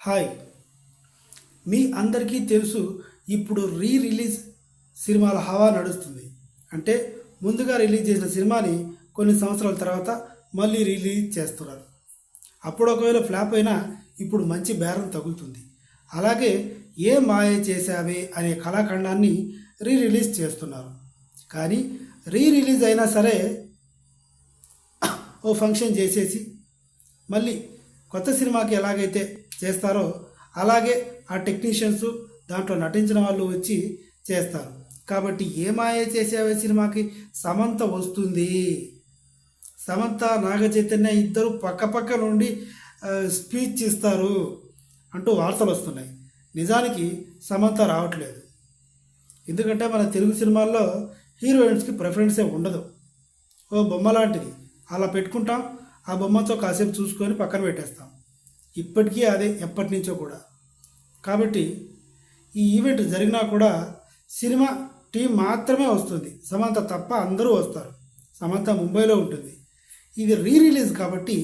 Hi, మీ అందరికీ తెలుసు. ఇప్పుడు రిలీజ్ సినిమాల హవా నడుస్తుంది. అంటే ముందుగా రిలీజ్ చేసిన సినిమాని కొన్ని సంవత్సరాల తర్వాత మళ్ళీ రిలీజ్ చేస్తున్నారు. అప్పుడు ఒకవేళ ఫ్లాప్ అయినా ఇప్పుడు మంచి బేరం తగులుతుంది. అలాగే ఏ మాయ చేశావే అనే కళాఖండాన్ని రిలీజ్ చేస్తున్నారు. కానీ రిలీజ్ అయినా సరే ఓ ఫంక్షన్ చేసేసి మళ్ళీ కొత్త సినిమాకి ఎలాగైతే చేస్తారో అలాగే ఆ టెక్నీషియన్స్ దాంట్లో నటించిన వాళ్ళు వచ్చి చేస్తారు. కాబట్టి ఏ మాయ చేసేవే సినిమాకి సమంత వస్తుంది. సమంత నాగ చైతన్య ఇద్దరు పక్క నుండి స్పీచ్ ఇస్తారు అంటూ వార్తలు వస్తున్నాయి. నిజానికి సమంత రావట్లేదు. ఎందుకంటే మన తెలుగు సినిమాల్లో హీరోయిన్స్కి ప్రిఫరెన్సే ఉండదు. ఓ బొమ్మ లాంటిది అలా పెట్టుకుంటాం, ఆ బొమ్మతో కాసేపు చూసుకొని పక్కన పెట్టేస్తాం. ఇప్పటికీ అదే ఎప్పటి నుంచో కూడా. కాబట్టి ఈ ఈవెంట్ జరిగినా కూడా సినిమా టీం మాత్రమే వస్తుంది, సమంత తప్ప అందరూ వస్తారు. సమంత ముంబైలో ఉంటుంది. ఇది రిలీజ్ కాబట్టి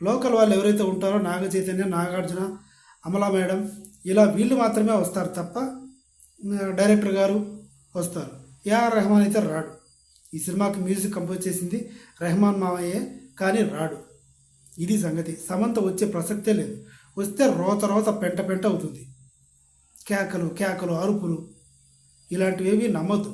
లోకల్ వాళ్ళు ఎవరైతే ఉంటారో నాగ చైతన్య, నాగార్జున, అమలా మేడం ఇలా వీళ్ళు మాత్రమే వస్తారు తప్ప డైరెక్టర్ గారు వస్తారు. ఏఆర్ రెహమాన్ అయితే రాడు. ఈ సినిమాకి మ్యూజిక్ కంపోజ్ చేసింది రెహమాన్ మావయ్యే, కానీ రాడు. ఇది సంగతి. సమంత వచ్చే ప్రసక్తే లేదు. వస్తే రోత పెంట అవుతుంది. కేకలు అరుపులు ఇలాంటివేవి నమ్మద్దు.